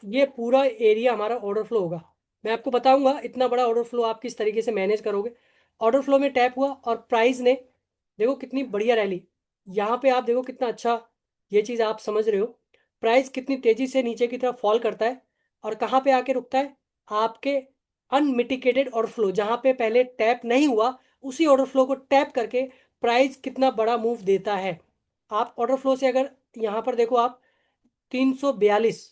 ये पूरा एरिया हमारा ऑर्डर फ्लो होगा। मैं आपको बताऊंगा इतना बड़ा ऑर्डर फ्लो आप किस तरीके से मैनेज करोगे। ऑर्डर फ्लो में टैप हुआ और प्राइस ने देखो कितनी बढ़िया रैली। यहाँ पे आप देखो कितना अच्छा, ये चीज़ आप समझ रहे हो। प्राइस कितनी तेजी से नीचे की तरफ फॉल करता है और कहाँ पे आके रुकता है, आपके अनमिटिकेटेड ऑर्डर फ्लो जहाँ पे पहले टैप नहीं हुआ, उसी ऑर्डर फ्लो को टैप करके प्राइस कितना बड़ा मूव देता है। आप ऑर्डर फ्लो से अगर यहाँ पर देखो आप 342,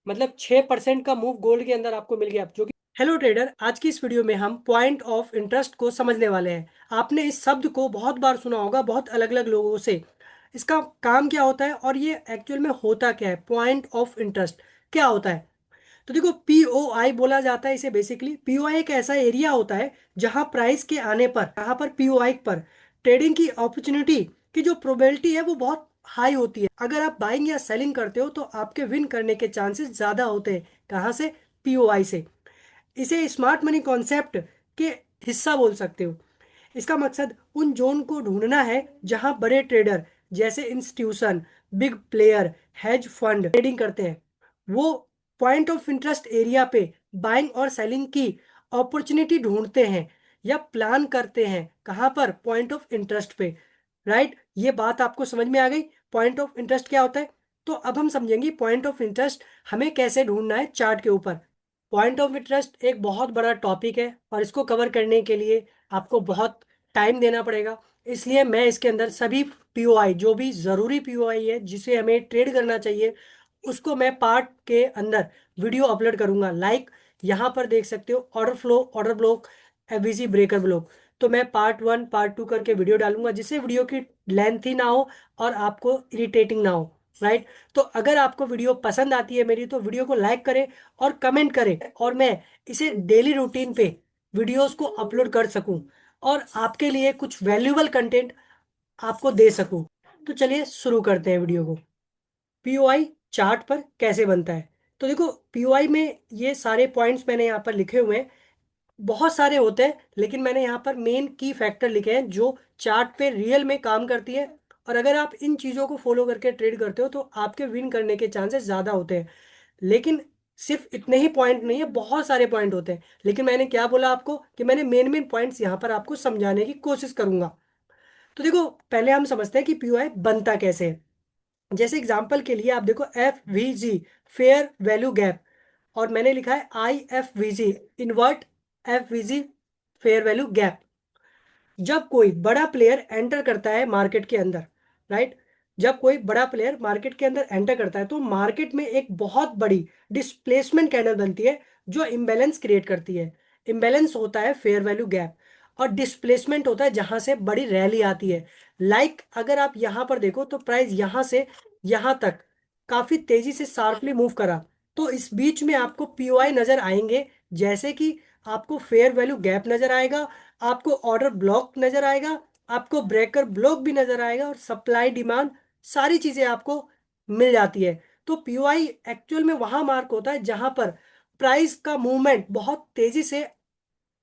मतलब 6% का मूव गोल्ड के अंदर आपको मिल गया, जो कि हेलो ट्रेडर, आज की इस वीडियो में हम पॉइंट ऑफ इंटरेस्ट को समझने वाले हैं। आपने इस शब्द को बहुत बार सुना होगा बहुत अलग अलग लोगों से। इसका काम क्या होता है और ये एक्चुअल में होता क्या है, पॉइंट ऑफ इंटरेस्ट क्या होता है। तो देखो, पीओआई बोला जाता है इसे। बेसिकली पीओआई एक ऐसा एरिया होता है जहां प्राइस के आने पर, यहाँ पर पीओआई पर ट्रेडिंग की अपॉर्चुनिटी की जो प्रोबेबिलिटी है वो बहुत हाई होती है। अगर आप बाइंग या सेलिंग करते हो तो आपके विन करने के चांसेस ज़्यादा होते हैं। कहाँ से? पीओआई से। इसे स्मार्ट मनी कॉन्सेप्ट के हिस्सा बोल सकते हो। इसका मकसद उन जोन को ढूंढना है जहां बड़े ट्रेडर जैसे institution, big player, hedge fund trading करते हैं। वो पॉइंट ऑफ इंटरेस्ट एरिया पे बाइंग और सेलिंग की अपॉर्चुनिटी ढूंढते हैं या प्लान करते हैं। कहाँ पर? पॉइंट ऑफ इंटरेस्ट पे। राइट, ये बात आपको समझ में आ गई पॉइंट ऑफ इंटरेस्ट क्या होता है। तो अब हम समझेंगे पॉइंट ऑफ इंटरेस्ट हमें कैसे ढूंढना है चार्ट के ऊपर। पॉइंट ऑफ इंटरेस्ट एक बहुत बड़ा टॉपिक है और इसको कवर करने के लिए आपको बहुत टाइम देना पड़ेगा। इसलिए मैं इसके अंदर सभी पीओआई, जो भी ज़रूरी पीओआई है जिसे हमें ट्रेड करना चाहिए, उसको मैं पार्ट के अंदर वीडियो अपलोड करूंगा। लाइक यहाँ पर देख सकते हो, order flow, order block, FVC breaker block. तो मैं पार्ट 1 पार्ट 2 करके वीडियो डालूंगा जिससे वीडियो की लेंथ ही ना हो और आपको इरिटेटिंग ना हो। राइट। तो अगर आपको वीडियो पसंद आती है मेरी, तो वीडियो को लाइक करें और कमेंट करें, और मैं इसे डेली रूटीन पे वीडियोस को अपलोड कर सकूं और आपके लिए कुछ वैल्यूएबल कंटेंट आपको दे सकूं। तो चलिए शुरू करते हैं वीडियो को। पीओआई चार्ट पर कैसे बनता है। तो देखो, पीओआई में ये सारे पॉइंट्स मैंने यहाँ पर लिखे हुए हैं। बहुत सारे होते हैं लेकिन मैंने यहाँ पर मेन की फैक्टर लिखे हैं जो चार्ट पे रियल में काम करती है। और अगर आप इन चीज़ों को फॉलो करके ट्रेड करते हो तो आपके विन करने के चांसेस ज़्यादा होते हैं। लेकिन सिर्फ इतने ही पॉइंट नहीं है, बहुत सारे पॉइंट होते हैं। लेकिन मैंने क्या बोला आपको कि मैंने मेन मेन पॉइंट्स यहाँ पर आपको समझाने की कोशिश करूंगा। तो देखो, पहले हम समझते हैं कि पीओआई बनता कैसे है। जैसे एग्जांपल के लिए आप देखो, F we ji, fair value gap, और मैंने लिखा है I F we ji, invert F we ji, fair value gap. जब कोई बड़ा प्लेयर एंटर करता है मार्केट के अंदर, राइट, जब कोई बड़ा प्लेयर मार्केट के अंदर एंटर करता है तो मार्केट में एक बहुत बड़ी डिस्प्लेसमेंट कैंडल बनती है जो इम्बैलेंस क्रिएट करती है। इम्बैलेंस होता है फेयर वैल्यू गैप, और डिस्प्लेसमेंट होता है जहां से बड़ी रैली आती है। लाइक अगर आप यहां पर देखो तो प्राइस यहां से यहां तक काफी तेजी से शार्पली मूव करा, तो इस बीच में आपको पीओआई नजर आएंगे। जैसे कि आपको फेयर वैल्यू गैप नजर आएगा, आपको ऑर्डर ब्लॉक नजर आएगा, आपको ब्रेकर ब्लॉक भी नजर आएगा, और सप्लाई डिमांड सारी चीजें आपको मिल जाती है। तो पीओआई एक्चुअल में वहां मार्क होता है जहां पर प्राइस का मूवमेंट बहुत तेजी से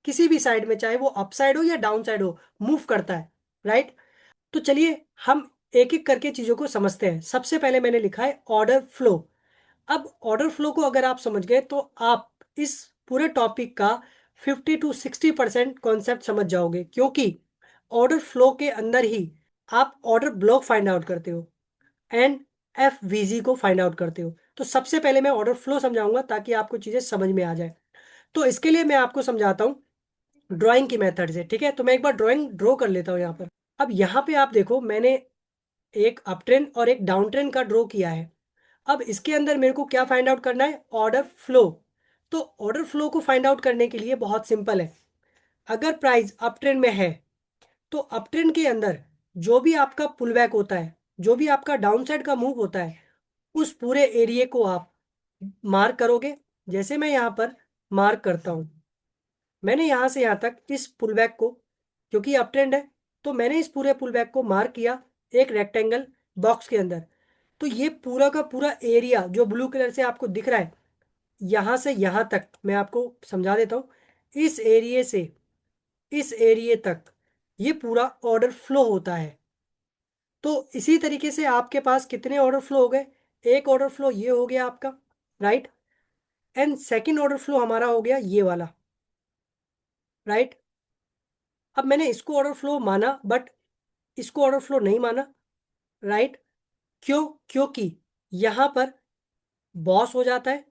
किसी भी साइड में, चाहे वो अपसाइड हो या डाउन साइड हो, मूव करता है। राइट। तो चलिए हम एक एक करके चीजों को समझते हैं। सबसे पहले मैंने लिखा है ऑर्डर फ्लो। अब ऑर्डर फ्लो को अगर आप समझ गए तो आप इस पूरे टॉपिक का 50 to 60% कॉन्सेप्ट समझ जाओगे, क्योंकि ऑर्डर फ्लो के अंदर ही आप ऑर्डर ब्लॉक फाइंड आउट करते हो एंड एफ वीजी को फाइंड आउट करते हो। तो सबसे पहले मैं ऑर्डर फ्लो समझाऊंगा ताकि आपको चीजें समझ में आ जाए। तो इसके लिए मैं आपको समझाता हूँ ड्राइंग की मेथड से। ठीक है, तो मैं एक बार ड्राइंग ड्रॉ कर लेता हूँ यहाँ पर। अब यहाँ पे आप देखो, मैंने एक अप ट्रेंड और एक डाउन ट्रेंड का ड्रॉ किया है। अब इसके अंदर मेरे को क्या फाइंड आउट करना है? Order flow. तो ऑर्डर फ्लो को फाइंड आउट करने के लिए बहुत सिंपल है। अगर प्राइस अप ट्रेंड में है तो अप ट्रेंड के अंदर जो भी आपका पुल बैक होता है, जो भी आपका डाउन साइड का मूव होता है, उस पूरे एरिया को आप मार्क करोगे। जैसे मैं यहाँ पर मार्क करता हूँ, मैंने यहाँ से यहाँ तक इस पुल बैक को, क्योंकि अप ट्रेंड है तो मैंने इस पूरे पुल बैक को मार्क किया एक रेक्टेंगल बॉक्स के अंदर। तो ये पूरा का पूरा एरिया जो ब्लू कलर से आपको दिख रहा है, यहाँ से यहाँ तक मैं आपको समझा देता हूँ। इस एरिया से इस एरिया तक ये पूरा ऑर्डर फ्लो होता है। तो इसी तरीके से आपके पास कितने ऑर्डर फ्लो हो गए? एक ऑर्डर फ्लो ये हो गया आपका। Right. And second order flow हमारा हो गया ये वाला, राइट। अब मैंने इसको ऑर्डर फ्लो माना बट इसको ऑर्डर फ्लो नहीं माना, राइट। क्यों? क्योंकि यहां पर बॉस हो जाता है,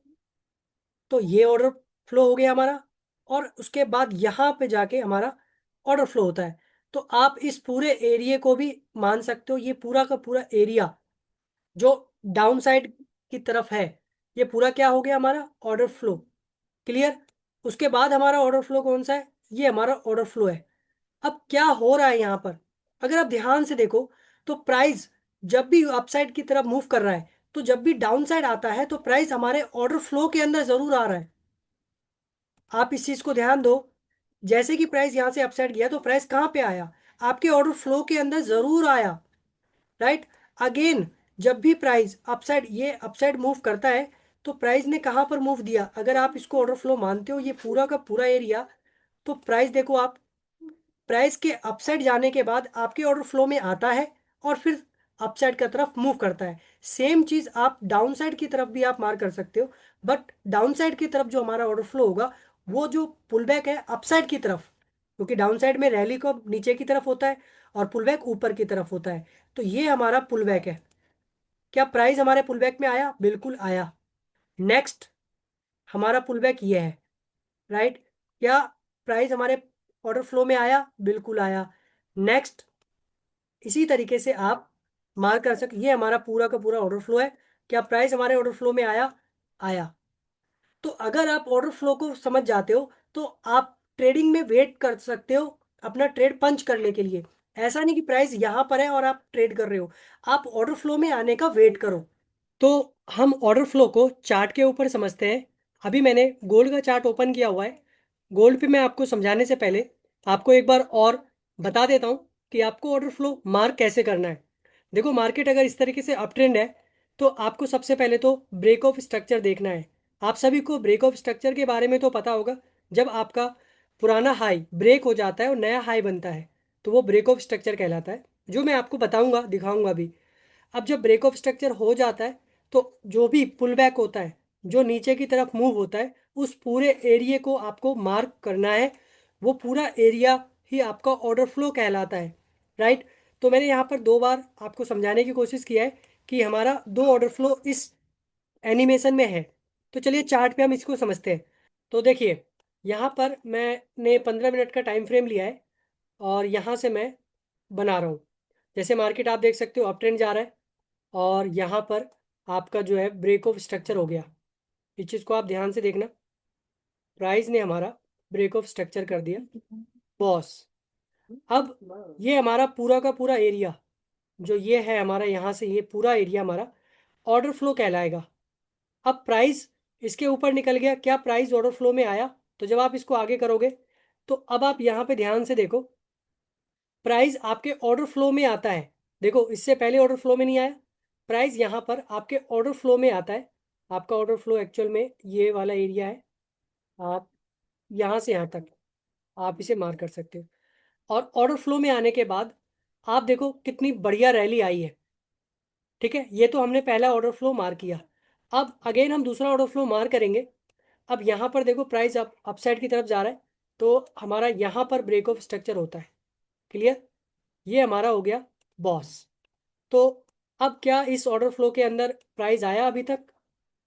तो ये ऑर्डर फ्लो हो गया हमारा, और उसके बाद यहाँ पे जाके हमारा ऑर्डर फ्लो होता है। तो आप इस पूरे एरिया को भी मान सकते हो, ये पूरा का पूरा एरिया जो डाउन साइड की तरफ है, ये पूरा क्या हो गया हमारा ऑर्डर फ्लो। क्लियर? उसके बाद हमारा ऑर्डर फ्लो कौन सा है? ये हमारा ऑर्डर फ्लो है। अब क्या हो रहा है यहाँ पर, अगर आप ध्यान से देखो तो प्राइस जब भी अपसाइड की तरफ मूव कर रहा है, तो जब भी डाउन साइड आता है तो प्राइस हमारे ऑर्डर फ्लो के अंदर जरूर आ रहा है। आप इस चीज को ध्यान दो, जैसे कि प्राइस यहां से अपसाइड गया तो प्राइस कहाँ पे आया? आपके ऑर्डर फ्लो के अंदर जरूर आया, राइट। अगेन जब भी प्राइस अपसाइड, ये अपसाइड मूव करता है, तो प्राइस ने कहाँ पर मूव दिया? अगर आप इसको ऑर्डर फ्लो मानते हो ये पूरा का पूरा एरिया, तो प्राइस देखो आप, प्राइस के अपसाइड जाने के बाद आपके ऑर्डर फ्लो में आता है और फिर अपसाइड की तरफ मूव करता है। सेम चीज आप डाउन साइड की तरफ भी आप मार कर सकते हो, बट डाउन साइड की तरफ जो हमारा ऑर्डर फ्लो होगा वो जो पुल बैक है अपसाइड की तरफ, क्योंकि डाउन साइड में रैली को नीचे की तरफ होता है और पुल बैक ऊपर की तरफ होता है। तो ये हमारा पुल बैक है। क्या प्राइस हमारे पुल बैक में आया? बिल्कुल आया। नेक्स्ट हमारा पुल बैक ये है, राइट। क्या प्राइस हमारे ऑर्डर फ्लो में आया? बिल्कुल आया। नेक्स्ट इसी तरीके से आप मार्क कर सकते, ये हमारा पूरा का पूरा ऑर्डर फ्लो है। क्या प्राइस हमारे ऑर्डर फ्लो में आया? आया। तो अगर आप ऑर्डर फ्लो को समझ जाते हो तो आप ट्रेडिंग में वेट कर सकते हो अपना ट्रेड पंच करने के लिए। ऐसा नहीं कि प्राइस यहाँ पर है और आप ट्रेड कर रहे हो, आप ऑर्डर फ्लो में आने का वेट करो। तो हम ऑर्डर फ्लो को चार्ट के ऊपर समझते हैं। अभी मैंने गोल्ड का चार्ट ओपन किया हुआ है। गोल्ड पे मैं आपको समझाने से पहले आपको एक बार और बता देता हूँ कि आपको ऑर्डर फ्लो मार्क कैसे करना है। देखो मार्केट अगर इस तरीके से अप ट्रेंड है, तो आपको सबसे पहले तो ब्रेक ऑफ स्ट्रक्चर देखना है। आप सभी को ब्रेक ऑफ स्ट्रक्चर के बारे में तो पता होगा, जब आपका पुराना हाई ब्रेक हो जाता है और नया हाई बनता है तो वो ब्रेक ऑफ स्ट्रक्चर कहलाता है, जो मैं आपको बताऊंगा दिखाऊंगा भी। अब जब ब्रेक ऑफ स्ट्रक्चर हो जाता है तो जो भी पुल बैक होता है, जो नीचे की तरफ मूव होता है, उस पूरे एरिया को आपको मार्क करना है। वो पूरा एरिया ही आपका ऑर्डर फ्लो कहलाता है, राइट। तो मैंने यहाँ पर दो बार आपको समझाने की कोशिश किया है कि हमारा दो ऑर्डर फ्लो इस एनिमेशन में है। तो चलिए चार्ट पे हम इसको समझते हैं। तो देखिए यहाँ पर मैंने 15 मिनट का टाइम फ्रेम लिया है और यहाँ से मैं बना रहा हूँ। जैसे मार्केट आप देख सकते हो अप ट्रेंड जा रहा है और यहाँ पर आपका जो है ब्रेक ऑफ स्ट्रक्चर हो गया। इस चीज़ को आप ध्यान से देखना, प्राइस ने हमारा ब्रेक ऑफ स्ट्रक्चर कर दिया बॉस। अब ये हमारा पूरा का पूरा एरिया जो ये है हमारा, यहाँ से ये पूरा एरिया हमारा ऑर्डर फ्लो कहलाएगा। अब प्राइस इसके ऊपर निकल गया, क्या प्राइस ऑर्डर फ्लो में आया? तो जब आप इसको आगे करोगे तो अब आप यहाँ पे ध्यान से देखो, प्राइस आपके ऑर्डर फ्लो में आता है। देखो इससे पहले ऑर्डर फ्लो में नहीं आया, प्राइस यहाँ पर आपके ऑर्डर फ्लो में आता है। आपका ऑर्डर फ्लो एक्चुअल में ये वाला एरिया है, आप यहाँ से यहाँ तक आप इसे मार कर सकते हो। और ऑर्डर फ्लो में आने के बाद आप देखो कितनी बढ़िया रैली आई है। ठीक है, ये तो हमने पहला ऑर्डर फ्लो मार किया। अब अगेन हम दूसरा ऑर्डर फ्लो मार करेंगे। अब यहाँ पर देखो प्राइस अपसाइड की तरफ जा रहा है, तो हमारा यहाँ पर ब्रेक ऑफ स्ट्रक्चर होता है। क्लियर? ये हमारा हो गया बॉस। तो अब क्या इस ऑर्डर फ्लो के अंदर प्राइस आया अभी तक?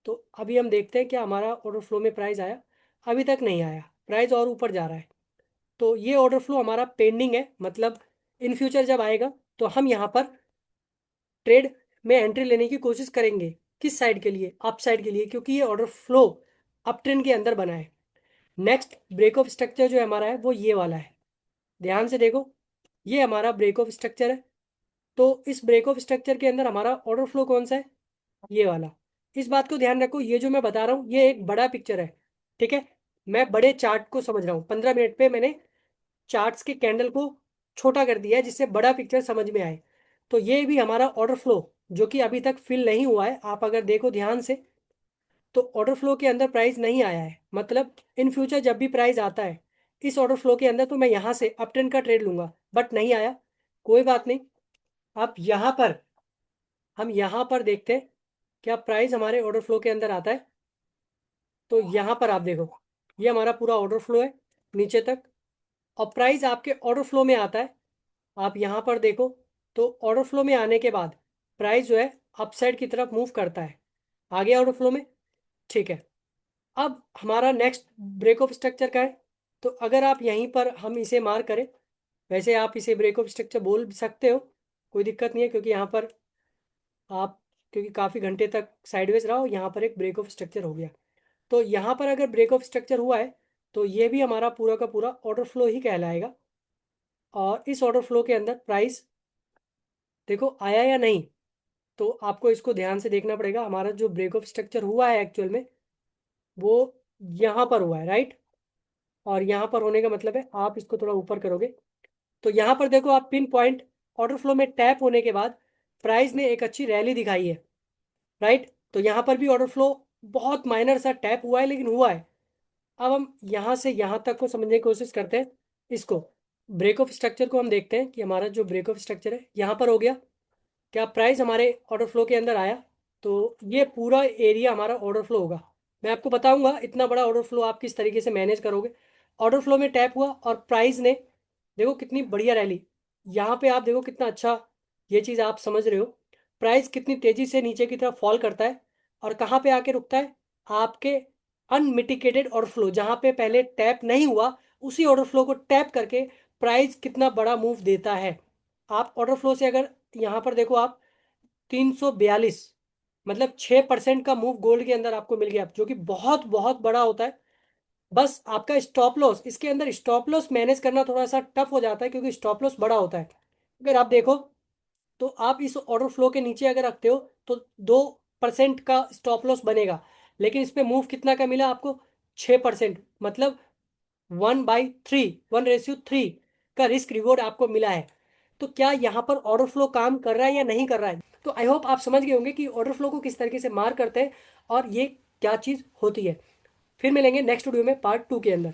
तो अभी हम देखते हैं क्या हमारा ऑर्डर फ्लो में प्राइस आया। अभी तक नहीं आया, प्राइस और ऊपर जा रहा है। तो ये ऑर्डर फ्लो हमारा पेंडिंग है, मतलब इन फ्यूचर जब आएगा तो हम यहाँ पर ट्रेड में एंट्री लेने की कोशिश करेंगे। किस साइड के लिए? अप साइड के लिए, क्योंकि ये ऑर्डर फ्लो अप ट्रेंड के अंदर बना है। नेक्स्ट ब्रेक ऑफ स्ट्रक्चर जो हमारा है वो ये वाला है। ध्यान से देखो, ये हमारा ब्रेक ऑफ स्ट्रक्चर है। तो इस ब्रेक ऑफ स्ट्रक्चर के अंदर हमारा ऑर्डर फ्लो कौन सा है? ये वाला। इस बात को ध्यान रखो, ये जो मैं बता रहा हूँ ये एक बड़ा पिक्चर है। ठीक है, मैं बड़े चार्ट को समझ रहा हूँ। 15 मिनट पे मैंने चार्ट्स के कैंडल को छोटा कर दिया है जिससे बड़ा पिक्चर समझ में आए। तो ये भी हमारा ऑर्डर फ्लो जो कि अभी तक फिल नहीं हुआ है, आप अगर देखो ध्यान से तो ऑर्डर फ्लो के अंदर प्राइस नहीं आया है। मतलब इन फ्यूचर जब भी प्राइस आता है इस ऑर्डर फ्लो के अंदर तो मैं यहाँ से अप ट्रेंड का ट्रेड लूंगा, बट नहीं आया। कोई बात नहीं। अब यहाँ पर हम यहाँ पर देखते हैं क्या प्राइस हमारे ऑर्डर फ्लो के अंदर आता है। तो यहाँ पर आप देखो, ये हमारा पूरा ऑर्डर फ्लो है नीचे तक, और प्राइस आपके ऑर्डर फ्लो में आता है। आप यहाँ पर देखो, तो ऑर्डर फ्लो में आने के बाद प्राइस जो है अपसाइड की तरफ मूव करता है। आ गया ऑर्डर फ्लो में, ठीक है। अब हमारा नेक्स्ट ब्रेक ऑफ स्ट्रक्चर का है। तो अगर आप यहीं पर हम इसे मार्क करें, वैसे आप इसे ब्रेक ऑफ स्ट्रक्चर बोल सकते हो, कोई दिक्कत नहीं है, क्योंकि यहाँ पर आप, क्योंकि काफ़ी घंटे तक साइडवेज रहा हो, यहाँ पर एक ब्रेक ऑफ स्ट्रक्चर हो गया। तो यहाँ पर अगर ब्रेक ऑफ स्ट्रक्चर हुआ है, तो ये भी हमारा पूरा का पूरा ऑर्डर फ्लो ही कहलाएगा। और इस ऑर्डर फ्लो के अंदर प्राइस देखो आया या नहीं, तो आपको इसको ध्यान से देखना पड़ेगा। हमारा जो ब्रेक ऑफ स्ट्रक्चर हुआ है एक्चुअल में, वो यहाँ पर हुआ है, राइट। और यहाँ पर होने का मतलब है, आप इसको थोड़ा ऊपर करोगे तो यहाँ पर देखो, आप पिन पॉइंट ऑर्डर फ्लो में टैप होने के बाद प्राइस ने एक अच्छी रैली दिखाई है, राइट। तो यहाँ पर भी ऑर्डर फ्लो बहुत माइनर सा टैप हुआ है, लेकिन हुआ है। अब हम यहाँ से यहाँ तक को समझने की कोशिश करते हैं। इसको ब्रेक ऑफ स्ट्रक्चर को हम देखते हैं कि हमारा जो ब्रेक ऑफ स्ट्रक्चर है यहाँ पर हो गया, क्या प्राइस हमारे ऑर्डर फ्लो के अंदर आया, तो ये पूरा एरिया हमारा ऑर्डर फ्लो होगा। मैं आपको बताऊंगा इतना बड़ा ऑर्डर फ्लो आप किस तरीके से मैनेज करोगे। ऑर्डर फ्लो में टैप हुआ और प्राइस ने देखो कितनी बढ़िया रैली, यहाँ पे आप देखो कितना अच्छा, ये चीज़ आप समझ रहे हो, प्राइस कितनी तेजी से नीचे की तरफ फॉल करता है और कहाँ पे आके रुकता है, आपके अनमिटिकेटेड ऑर्डर फ्लो, जहाँ पे पहले टैप नहीं हुआ, उसी ऑर्डर फ्लो को टैप करके प्राइस कितना बड़ा मूव देता है। आप ऑर्डर फ्लो से अगर यहाँ पर देखो, आप 342, मतलब 6% का मूव गोल्ड के अंदर आपको मिल गया, जो कि बहुत बहुत बड़ा होता है। बस आपका स्टॉप लॉस, इसके अंदर स्टॉप लॉस मैनेज करना थोड़ा सा टफ हो जाता है, क्योंकि स्टॉप लॉस बड़ा होता है। अगर आप देखो, तो आप इस ऑर्डर फ्लो के नीचे अगर रखते हो, तो 2% का स्टॉप लॉस बनेगा, लेकिन इस पे मूव कितना का मिला आपको, 6%, मतलब 1/3, 1:3 का रिस्क रिवॉर्ड आपको मिला है। तो क्या यहाँ पर ऑर्डर फ्लो काम कर रहा है या नहीं कर रहा है। तो आई होप आप समझ गए होंगे कि ऑर्डर फ्लो को किस तरीके से मार करते हैं और ये क्या चीज़ होती है। फिर मिलेंगे नेक्स्ट वीडियो में पार्ट 2 के अंदर।